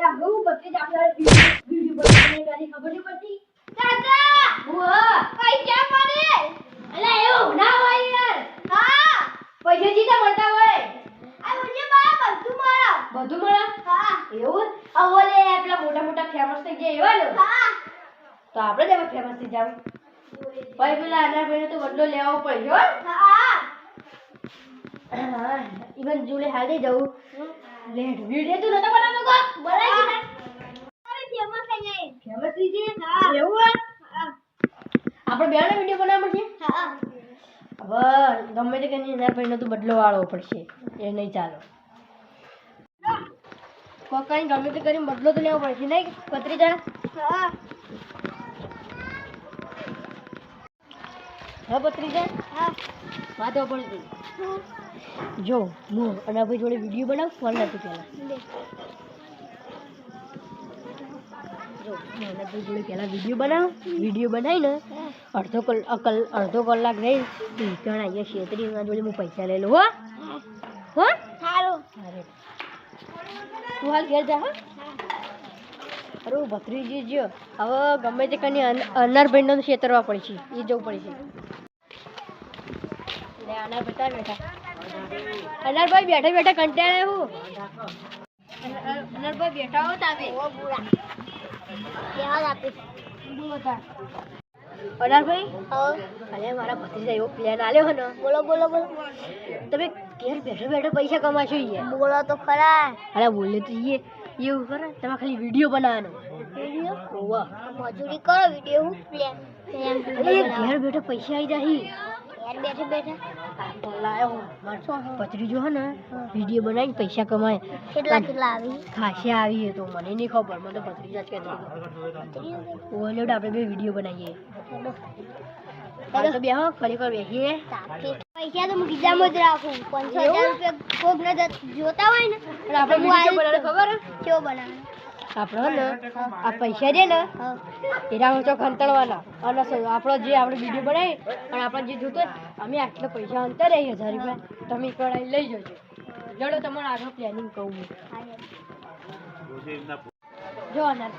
હું બત્રી આપણે વિડિયો બનાવવાની ગાડી ખબર નહીં પડતી દાદા પૈસા મળે અલા એવું ના હોય યાર હા પૈસા જીતા મળતા હોય આ મને બા બધું મળે હા એવું આ ઓલે આપલા મોટા મોટા ફેમસ થઈ ગયા એવા ને હા તો આપણે જેવા ફેમસ થઈ જાવ ભાઈ પેલા આના ભાઈને તો બદલો લેવો પડ્યો હા ઇવન જોડે હાલી જાઉં લેટ વિડિયો તો નતો બનાવતો કો બનાવી દે અરે ફેમસ થઈ જાય ફેમસ થઈ જાય હા એવું હા આપણે બેનો વિડિયો બનાવવો પડશે હા હવે ગમે તે કની ના ભાઈને તો બદલો વાળવો પડશે એ નહીં ચાલો કોકાઈ ગમે તે કરીને બદલો તો લેવો પડશે નહીં પત્રીજા હા હા પત્રીજા હા વાતો પડશે જો હું અને ભાઈ જોડે વિડિયો બનાવ ફોન નથી પેલા જો મને ભાઈ જોડે પેલા વિડિયો બનાવીને અડધો કલાક રહી ઘણા અહીંયા છેતરીના જોડે હું પૈસા લઈ લઉં હો સારું અરે તું હાલ ઘેર જા હા અરે ભત્રીજી જો હવે ગમે તે કની અનારભાઈને તો છેતરવા પડશે એ જવું પડશે લે અનાર બેઠા અનારભાઈ બેઠા બેઠા કંટાળે હું અનારભાઈ બેઠા હો તાવે ઓ બુરા કેવા આપે બોતા અનારભાઈ અરે મારા ભત્રીજા એવો પ્લાન આલ્યો હે ને બોલો તમે ઘેર બેઠા પૈસા કમાશો યાર બોલો તો ખરા અરે બોલે તો એવું કરે તમે ખાલી વિડિયો બનાવવાનો વિડિયો વાહ મજૂરી કરો વિડિયો હું પ્લાન ઘેર બેઠા પૈસા આવી જાય યાર બેઠા લાયો મારસો પત્રીજો હે ને વિડિયો બનાવીને પૈસા કમાય કેટલા આવી ખાસી આવી તો મને નહીં ખબર મને તો પત્રીજા જ કહેતો ઓલે આપણે બે વિડિયો બનાવીએ તો બેહો ફરી બેસીએ પૈસા તો હું ગીજામાં જ રાખું 5000 રૂપિયા કોક ને જોતા હોય ને આપણે વિડિયો બનાવવાનો ખબર હે કેવો બનાવવાનો આપણો ને આ પૈસા દે ને એના તો ખંતળવાના અને આપણો જે આપણે વિડીયો બનાવી અને આપણે જે જોતો અમે આટલા પૈસા અંતર રહી 1000 રૂપિયા તમે કઢાઈ લઈ જજો જોડો તમારે આગળ પ્લાનિંગ કહું જો અનાર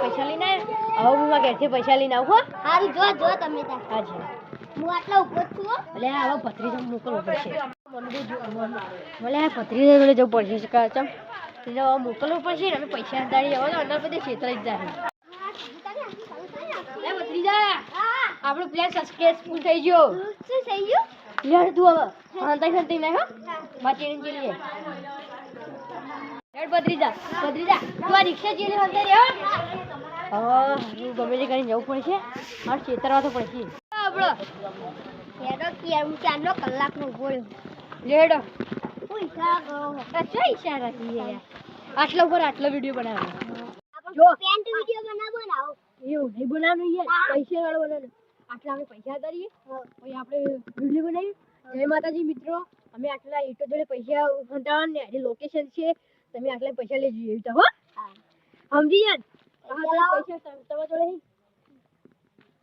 પૈસા લઈને હવે હું ઘેરથી પૈસા લઈને આવું હો સારું જો તમે હાજી હું આટલા ઉપર છું એટલે હવે ભત્રીજા મોકલવો પડશે મને ભત્રીજા જોડે જવું પડશે ચમ મોકલવું પડશે ને અમે પૈસા અંદાડી આવો અંદર બધે છેતરાઈ જ જાય ભત્રીજા આપણો પ્લાન સક્સેસફુલ થઈ ગયો શું થઈ ગયું લેડ તું હવે ખંતાઈ ના હો માચીને ચીલી લેડ ભત્રીજા તું આ રિક્ષા ચીલી અંદર હો હું ગમે તે કરીને જવું પડશે મારે છેતરવા તો પડશે આપણો લેડો કે હું 4 કલાકનો ઉભો લેડો હું ઈશારા કરો શું ઈશારા કીએ આટલો વિડિયો બનાવવાનો જો પેન્ટ વિડિયો બનાવો એવું નહીં બનાવવાનું યાર પૈસા વાળો બનાવવાનો આટલા અમે પૈસા કરીએ પછી આપણે વિડિયો બનાવીએ જય માતાજી મિત્રો અમે આટલા એટો જોડે પૈસા ખંતાવવાનું ને આ લોકેશન છે તમે આટલા પૈસા લઈ જઈએ તો હો સમજી યાર પૈસા તમારા જોડે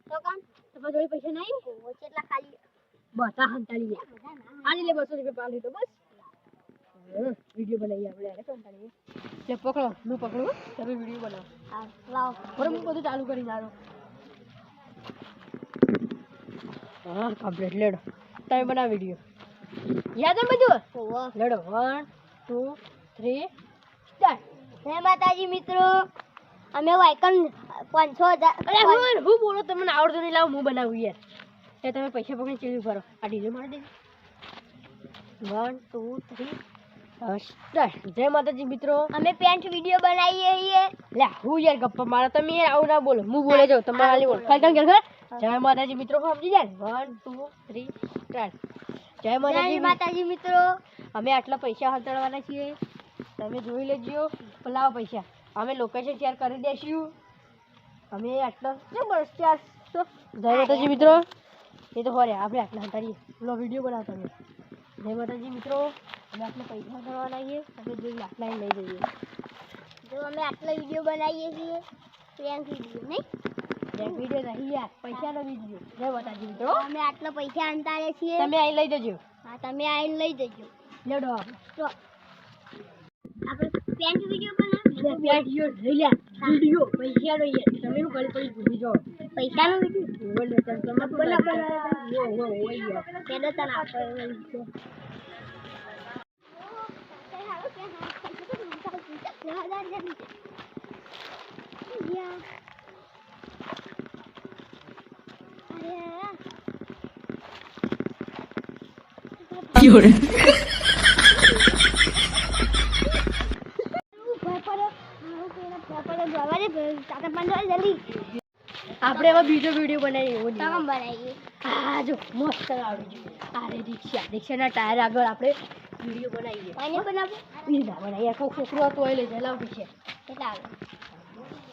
તો કામ તમારા જોડે પૈસા નહીં કેટલા ખાલી બધા ખંતાલી ગયા આની લે 200 રૂપિયા પાલી તો બસ વિડિયો બનાવીએ આપણે અરે કંટાળીએ લે પકડો હું પકડું તમે વિડિયો બનાવો હા લાવો બરાબર હું બધું ચાલુ કરી નાખો હા કમ્પ્લીટ લેડો તમે બનાવ વિડિયો યાદ છે બધું લેડો 1 2 3 સ્ટાર્ટ જય માતાજી મિત્રો અમે વાયકન 5000 અરે હું બોલો તમને આવડતો નહીં લાવ હું બનાવું યાર એ તમે પૈસા પકડી ચીલી કરો આ ડીજે મારી દે 1 2 3 જય માતાજી મિત્રો અમે પેન્ટ વિડિયો બનાવીએ છીએ લે હું યાર ગપ્પા મારા તમે યાર આવું ના બોલો હું બોલે જાઉં તમારા આલી બોલ ખાલી ઘર જય માતાજી મિત્રો સમજી જાય 1 2 3 સ્ટાર્ટ જય માતાજી મિત્રો અમે આટલા પૈસા હંતાડવાના છીએ તમે જોઈ લેજો લાવો પૈસા અમે લોકેશન શેર કરી દેશું અમે આટલા બસ 400 જય માતાજી મિત્રો એ તો હોરે આપણે આટલા હંતાડીએ લો વિડિયો બનાવો તમે જય માતાજી મિત્રો અમે આટલા પૈસા કરવાના છીએ તમે જોઈ આટલા લઈ જઈએ જો અમે આટલા વિડિયો બનાવીએ છીએ પ્રેન્ક વિડિયો નહીં પ્રેન્ક વિડિયો નહીં યાર પૈસાનો વિડિયો જય માતાજી મિત્રો અમે આટલા પૈસા અંતારે છીએ તમે અહીં લઈ જજો હા તમે અહીં લઈ જજો લેડો તો આપણે પ્રેન્ક વિડિયો બનાવ પેટીઓ લઈ લે વિડિયો પૈસાનો યાર તમે શું કરી પડી ભૂલી જાઓ પૈસાનો વિડિયો બોલે તમે બોલા વો યાર કેડો તને આપો Fiore. આપણે હવે બીજો વિડીયો બનાવીએ એવો બનાવીએ હા જો મસ્ત આવડી ગયું અરે રિક્ષાના ટાયર આગળ આપણે વિડીયો બનાવીએ અને બનાવો વિડીયો બનાવીએ આખો છોકરો હતો એ લઈ જાય લાવ છે કેટલા આવે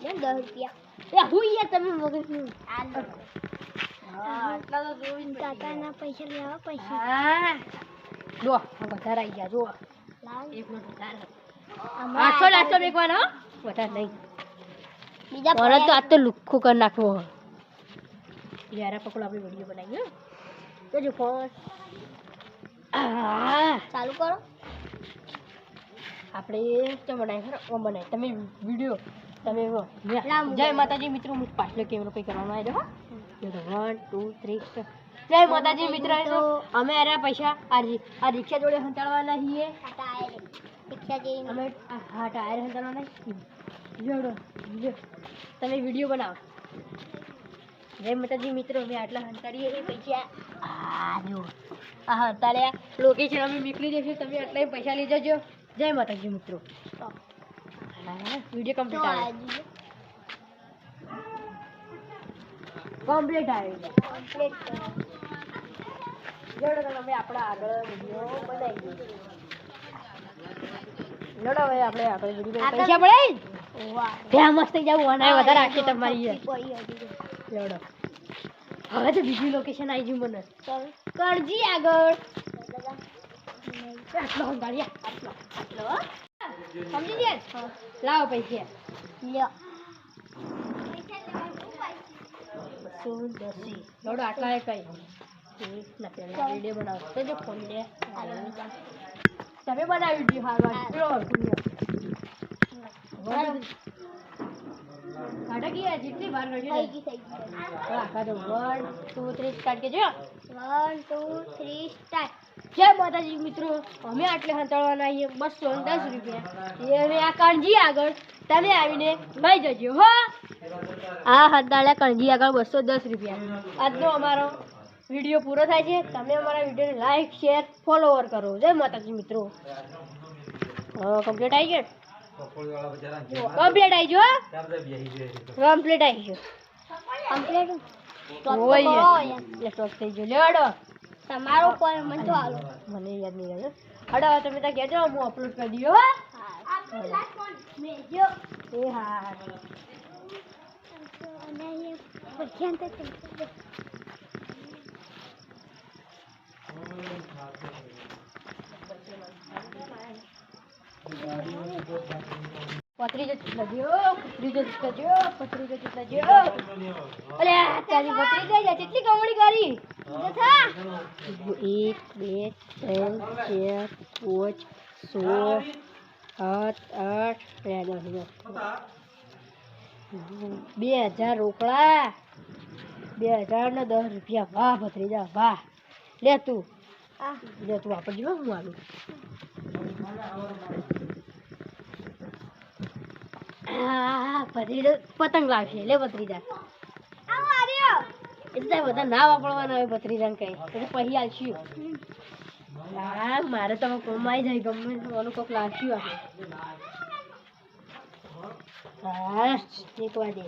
10 રૂપિયા એ હું યાર તમે મગજનું હા આટલા તો જોઈને કાકાના પૈસા લેવા પૈસા હા જો વધારે આવી ગયા જો એક મિનિટ વધારે 800 મેકવાનો વધારે નહીં બીજા પર તો આ તો લુખ્ખું કરી નાખવો યાર પકડો આપણે વિડીયો બનાવીએ તો જો ફોન ચાલુ કરો આપણે કેમ બનાવી ખરો બનાવી તમે વિડીયો તમે જય માતાજી મિત્રો હું પાછળ કેમેરો કઈ કરવાનો આવ્યો હા 1 2 3 જય માતાજી મિત્રો અમે અરે પૈસા આ રિક્ષા જોડે હંતાડવાના છીએ રિક્ષા જઈને અમે હા ટાયર હંતાડવાના જોડો તમે વિડીયો બનાવો જય માતાજી મિત્રો અમે આટલા હંતાડીએ એ પૈસા જો આ હંતાડ્યા લોકેશન અમે મોકલી દઈશું તમે આટલા પૈસા લઈ જજો જય માતાજી મિત્રો વિડીયો કમ્પ્લીટ આવે કમ્પ્લીટ આવે જોડો તમે આપણા આગળ વિડીયો બનાવી દઈએ જોડો હવે આપણે આગળ વિડીયો પૈસા પડે ત્યાં મસ્ત થઈ જાવ અને વધારે રાખી તમારી જોડો હવે તો બીજી લોકેશન આવી ગયું મને કરજી આગળ આટલો હંગાડ્યા આટલો સમજી ગયા લાવો પૈસા લ્યો 210 જોડો આટલા એ કઈ વિડીયો બનાવો તો જો ફોન લે તમે બનાવી વિડીયો હારવા કાઢા ગયા જેટલી વાર રડી થઈ હા કાઢો 1 2 3 સ્ટાર્ટ કેજો 1 2 3 સ્ટાર્ટ જય માતાજી મિત્રો અમે આટલે હંતાડવાના છીએ 210 રૂપિયા એ આ કણજી આગળ તમે આવીને લઈ જજો હો આ હંતાડ્યા કણજી આગળ 210 રૂપિયા આજનો અમારો વિડીયો પૂરો થાય છે તમે અમારા વિડીયોને લાઈક શેર ફોલોવર કરો જય માતાજી મિત્રો કમ્પ્લીટ આવી ગયો કમ્પ્લીટ આવી ગયો કમ્પ્લીટ આવી ગયો કમ્પ્લીટ ઓય લેપટોપ થઈ ગયો લેડો તમારો કોઈ મને તો આલો મને યાદ નહીં આવે અડો તમે તો કહેજો હું અપલોડ કરી દઉં હો હા મેજો એ હા અને એ પૈસા તો પત્રીજો અરે તારી પત્રી જાય કેટલી કમળી કરી 2000 રોકડા 2000 ને 10 રૂપિયા વાહ ભત્રીજા વાહ લે તું વાપરજો હું આલું ભત્રીજો પતંગ લાવશે લે ભત્રીજા એટલે બધા ના વાપરવાના હોય ભત્રીજાને કઈ પછી આલશું હા મારે તો કમાઈ જાય ગમે ઓનું કોક લાવશું આપણે હા એક વાગે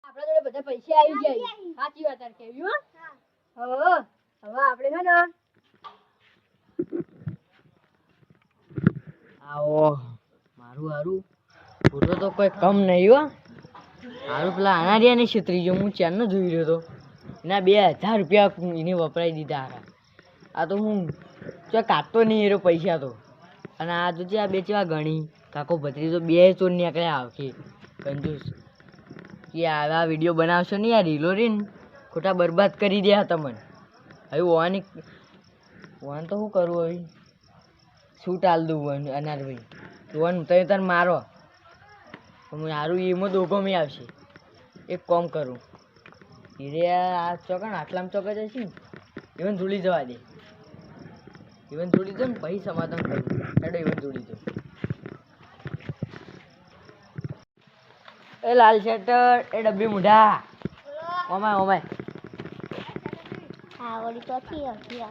આપણા જોડે બધા પૈસા આવી જાય સાચી વાત કેવી હો હવે આપણે છે ને આવો મારું હારું પૂરો તો કોઈ કમ નહીં હો હારું પેલા અનારિયા ની છત્રી જો હું ચારનો જોઈ રહ્યો હતો એના 2000 રૂપિયા એને વપરાઈ દીધા હારા આ તો હું ચો કાઢતો નહીં એરો પૈસા તો અને આ તો આ બે ચેવા ગણી કાકો ભત્રી તો બે ચોર નીકળ્યા આવશે કંજૂસ કે આવા વિડીયો બનાવશો નહીં આ રીલો રીન ખોટા બરબાદ કરી દે તમને હવે ઓવાની ઓન તો શું કરું હવે શૂટ હાલ દઉં અનાર ભાઈ ઓન તમે તાર મારો હું સારું એમાં દોગો મેં આવશે. એક કામ કરું, ધીરે આ ચોકણ આટલામાં ચોક જ હશે ને, ઇવન ધૂળી જવા દે. ઇવન ધૂળી દો ને પછી સમાધાન કરું. હેડો ઇવન ધૂળી દો. એ લાલ શેટર, એ ડબ્બી મૂઢા, ઓમાય ઓમાય. હા વળી તો થી હતી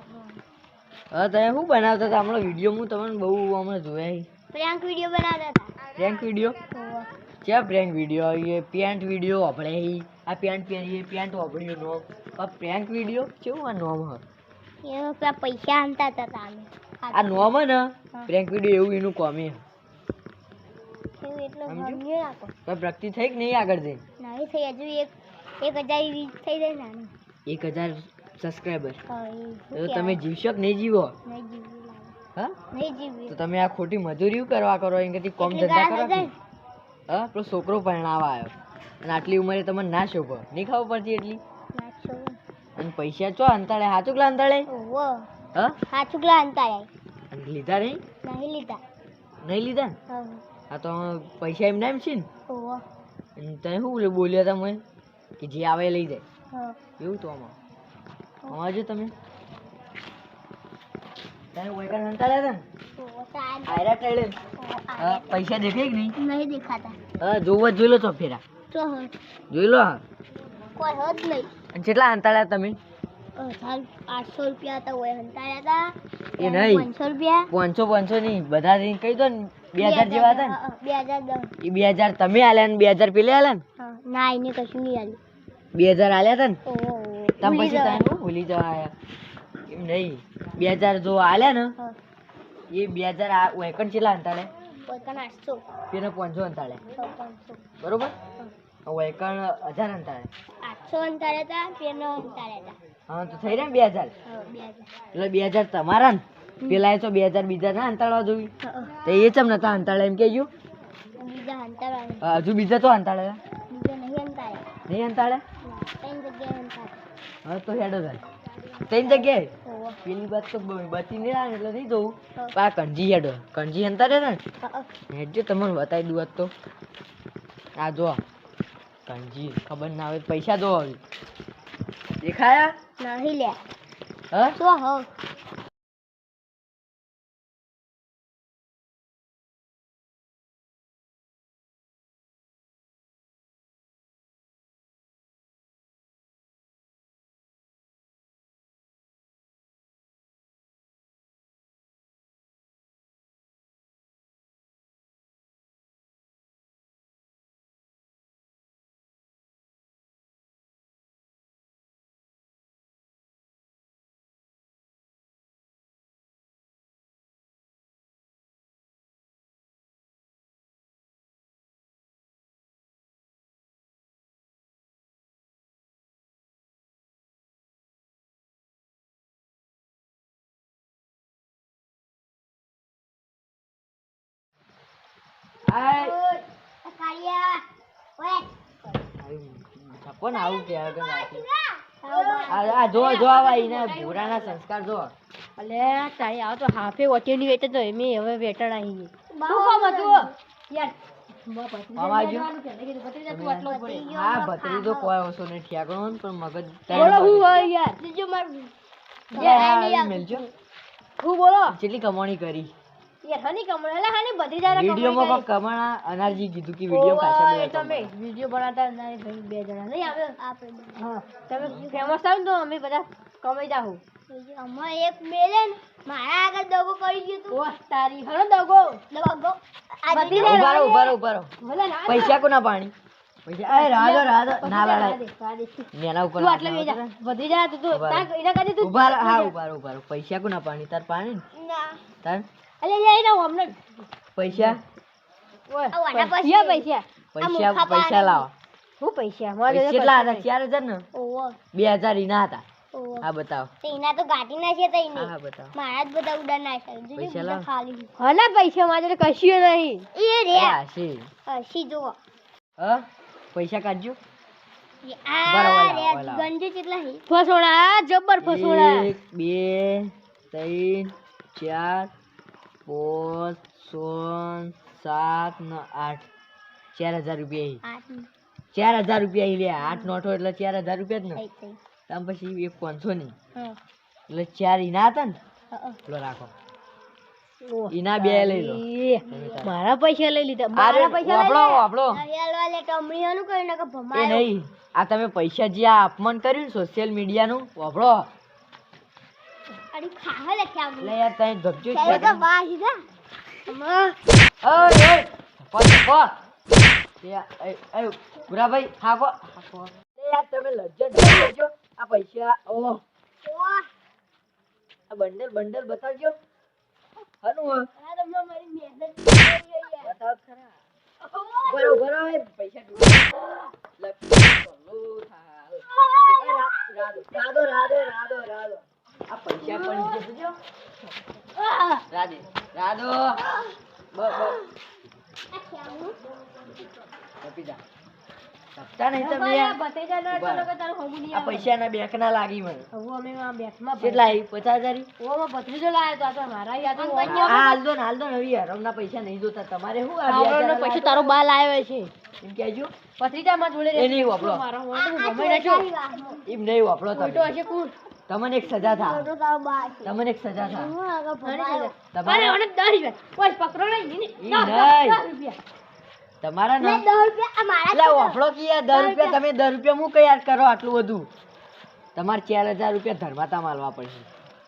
હા તમે શું બનાવતા હતા હમણાં વિડીયો? હું તમને બહુ હમણાં જોયા. પ્રેન્ક વિડિયો બનાવતા હતા. Prank video? ક્યાં પ્રેન્ક વિડીયો? એ પેન્ટ વિડીયો આપણે આ પેન્ટ પહેરીએ, પેન્ટ વાપર્યું નોમ. આ પ્રેન્ક વિડીયો કેવું આ નોમ હ? એમાં પેલા પૈસા આનતા હતા તમે. આ નોમ હે ને પ્રેન્ક વિડીયો એવું એનું કોમી હે. એટલો સમજ્યું? સમજ્યો આપો. કોઈ પ્રગતિ થઈ કે નહીં આગળ જઈને? નહીં થઈ હજુ 1000 રીચ થઈ જાય ને આનું. 1000 સબસ્ક્રાઈબર હા તો તમે જીવશો કે નહીં જીવો? નહીં જીવવું લાગે. હા નહીં જીવવું. તો તમે આ ખોટી મજૂરી કરવા કરો એમ કે કોમ એટલે ધંધા ગાળા કરો કે? જાય. હા પેલો છોકરો પરણાવા આવ્યો અને આટલી ઉંમરે તમને ના શોભો નહીં ખબર પડતી એટલી? નાચો. અને પૈસા ચો અંતાળે હાચું કલા અંતાળે? ઓવો. હા હા ચુગલા આનતા આય. અને લીધા નહીં? નહીં લીધા. નહીં લીધા ને? હા. હા તો પૈસા એમને એમ છે ને? ઓવો. અને તમે શું બોલ્યા હતા મને કે જે આવે એ લઈ જાય હા. એવું? તો આમાં જો તમે તમે વૈકણ અંતાળ્યા હતા ને ઓવો તાન. આયરા ટાળે હા પૈસા દેખાય કે નહીં? નહીં દેખાતા. હા જોવા જોઈ લો તો ફેરા તો હ. જોઈ લો. હા કોઈ હદ નહીં. અને કેટલા અંતાળ્યા તમે? 800 રૂપિયા હતા ઓય હંતાયા હતા. એ નહીં 500 રૂપિયા. 500 નહીં બધા કહી દો ને 2000 જેવા હતા ને. 2010. એ 2000 તમે આલ્યા ને 2000 પેલે આલ્યા ને? હા ના એને કશું નહીં આલ્યું. 2000 આલ્યા હતા ને ઓહો. તમે પછી તમે શું ભૂલી જવા આયા? એમ નહીં 2000 જો આલ્યા ને હા. એ 2000 આ વૈકણ કેટલા અંતાળે? કોઈ કણ 800. પેને 500 અંતાળે 500. બરોબર. વૈકણ 1000 અંતાળે 800 અંતાડ્યા હતા પેનો અંતાડ્યા હતા. હા તો થઈ રહ્યા ને 2000. હા 2000. એટલે 2000 તમારા ને પેલા એ તો 2000 બીજા ના અંતાળવા જોઈ હા. તો એ ચમ નતા અંતાળે એમ કેજો? બીજા અંતાડ્યા. હજુ બીજા તો અંતાળે બીજા નહીં અંતાડ્યા. નહીં અંતાળે? ત્રણ જગ્યાએ અંતાડ્યા. હા તો હેડો થાય ત્રણ જગ્યાએ. ઓહો. પેલી બાત તો બચી નહીં આવે એટલે નહીં જવું. હા. આ કણજી હેડો કણજી અંતાડે ને હા. હેડજો તમને બતાવી દઉં આજ તો. આ જો કણજી ખબર ના આવે પૈસા દો હવે દેખાયા? નહીં લે. હા શું હો? કાળિયા. ઓય. છપ્પન આવું કે આગળ રાખી. આ જો જો આવા એના ભૂરાના સંસ્કાર જો. અલે તારી આવ તો હાફે વટેલી વેટે તો એમે હવે વેટણ આવી ગઈ. શું કામ હતું યાર? હા ભત્રીજો કોઈ ઓછો નહીં ઠેકણો ને પણ મગજ બોલો હું હોય યાર બીજું માર મેલજો હું બોલો કેટલી કમાણી કરી યાર હની કમળ એટલે હની બધી જારા વિડીયોમાં કોઈ કમાણા અનારજી કીધું કે વિડીયો ખાસા બધા તમે કમાણા. વિડિયો બનાવતા ના ભાઈ બે જણા નહીં આવે આપણે હા તમે ફેમસ થાવ ને તો અમે બધા કમાઈ જાહુ. અમે એક મેલેન મારા આગળ દગો કરી ગયો તું. ઓ તારી હનો દગો ઉભા રહો ઉભા રહો ઉભા રહો. પૈસા કોના પાણી? પૈસા એ રાધો રાધો ના લડાય નેના ઉપર તું આટલે વેજા વધી જા તું ઉભા રહો. એના કાજે તું ઉભા રહો. હા ઉભા રહો ઉભા રહો. પૈસા કોના પાણી? તાર પાણી ને? ના તાર અલે યાર ના અમને પૈસા ઓય પૈસા પૈસા પૈસા પૈસા લાવો. હું પૈસા પૈસા કેટલા હતા? 4000 ને? ઓવો 2000 ઈના હતા. ઓવો હા બતાવો. તેના તો ગાટી નાખે તઈ હા હા બતાવો. મારા જ બધા ઉડા નાખ્યા પૈસા લાવ. ખાલી હના પૈસા મારે કશું નહીં એ રે હા છે. હસી જો હા પૈસા કાઢજો. આ રે ગંજે કેટલા હી ફસોડા જબર ફસોડા 1 2 3 4 5 6 7 ને 8 4000 રૂપિયા 4000 રૂપિયા ઈ લે 8 નોટો એટલે 4000 રૂપિયા જ ને તમે પછી એક 500 ની એટલે 4 ઈના હતા ને લો રાખો ઈના બે લઈ લો મારા પૈસા લઈ લીધા મારા પૈસા વાપરો વાલે ટમણીઓનું કઈ નકર એ ભમાયો નહીં આ તમે પૈસા જે આ અપમાન કર્યું ને સોશિયલ મીડિયાનું વાપરો અરે ખાવા લે ક્યાં એટલે યાર તઈ ગપજો ચાલો તો બા સીધા ઓય ઓય ગુરાભાઈ હાકો યાર તમે લજ્જત કરજો આ પૈસા ઓહ આ બંડલ બતાવજો હનું મારી મહેનત બતાવ ખરા બરોબર હે પૈસા રાધો આ પૈસા પણ જજો રાધો પીજા સપ્તા નહીં તમે યાર આ પૈસાના બેંક ના લાગી મને કેટલા આવી 50000 હાલ દો ને હવે હરમના પૈસા નહીં જોતા તમારે શું આ 2000 પૈસા તારો બા લાવ્યો છે એમ કહેજો પત્રિકામાં જોડે એ નહીં વાપરો એમ નહીં વાપરો તમે તમને એક સજા થા તમને એક સજા થા તમારે પકડો તમારા નામ એટલે વાપરો કે યાર 10 રૂપિયા તમે 10 રૂપિયા હું કઈ યાદ કરો આટલું બધું તમારે 4000 રૂપિયા ધર્માતા માલવા પડશે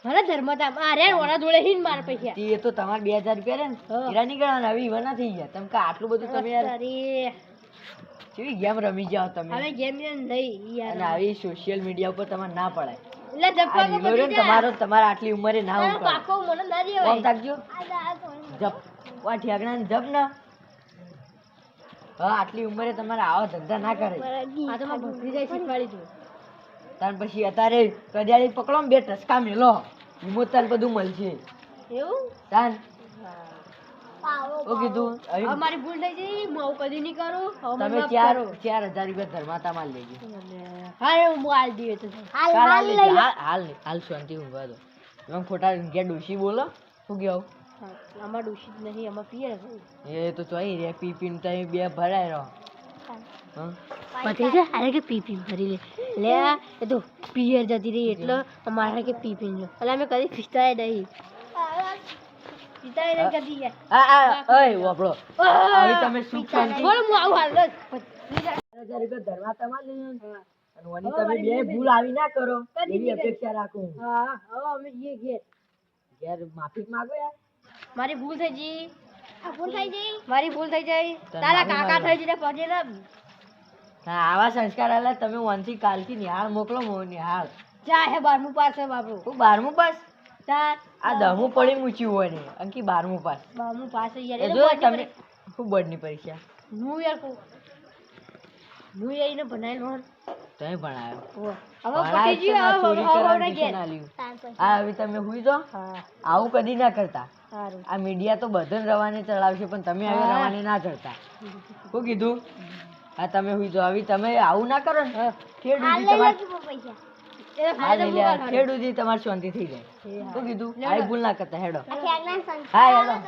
મને ધર્મતા મારે ઓના જોડે હીન માર પૈસા એ તો તમારે 2000 રૂપિયા રે ને હીરા ની ગણવાના હવે ઈવા ના થઈ ગયા તમે કા આટલું બધું તમે યાર કેવી ગેમ રમી જાઓ તમે હવે ગેમ નહીં યાર અને આવી સોશિયલ મીડિયા ઉપર તમારે ના પડાય એટલે આ લીલો રે ને તમારા આટલી ઉંમરે ના ઉપર પાકો મને ના દેવાય કોમ થાકજો જપ વા ઠેગણા ને જપ ના હા આટલી ઉંમરે તમારે આવા ધંધા ના કરે આ તો મારી ભત્રીજાએ શીખવાડી તું તાર પછી અત્યારે કડિયાળી પકડો ને 2 ટસકા મેલો હિમોતાન બધું મળશે એવું તાન ઓ કીધું અમારી ભૂલ થઈ ગઈ હું આવું કદી નહીં કરું તમે 4000 રૂપિયા ધર્માતા માલ લેજો હા હું હાલ દઈએ તો હાલ શાંતિ ઊંઘવા દો તમે ખોટા ઘેર ડોશી બોલો શું કેવું અમાર દૂષિત નહીં અમાર પીએ એ તો ચોઈ રે પીને તમે બે ભરાય રહો પછી છે અરે કે પી ભરી લે એ તો પિયર જતી રહી એટલે અમારે કે પી જો એટલે અમે કદી પીતા નહીં કદી ઓય વાપરો હવે તમે સુખ શાંતિ બોલ હું આવું હાલ 4000 રૂપિયા ધર્માતા માલ લેજો અને વની તમે બે ભૂલ આવી ના કરો એવી અપેક્ષા રાખું હા હવે અમે જઈએ ઘેર માફી માંગો યાર મારી ભૂલ થઈ ગઈ મારી ભૂલ થઈ જાય તારા કાકા થઈ જઈને પગે ને હા આવા સંસ્કાર આલા તમે વનથી કાલથી નિહાળ મોકલો મો નિહાળ જા હે 12મું પાસ છે બાપુ હું 12મું પાસ ચાર આ 10મું પડી મૂચ્યું હોય ને અંકી 12મું પાસ 12મું પાસ યાર એ જો તમે ખૂબ બોર્ડની પરીક્ષા હું યાર હું એને ભણાયેલો તમે ભણાયો હવે પટી ગયું હવે તમે હુઈ જાઓ આવું કદી ના કરતા સારું આ મીડિયા તો બધાને રવાને ચડાવશે પણ તમે હવે રવાને ના ચડતા શું કીધું હા તમે હુઈ જાઓ હવે તમે આવું ના કરો ને ખેડૂતી તમારી શાંતિ થઈ જાય શું કીધું આ ભૂલ ના કરતા હેડો હા હેડો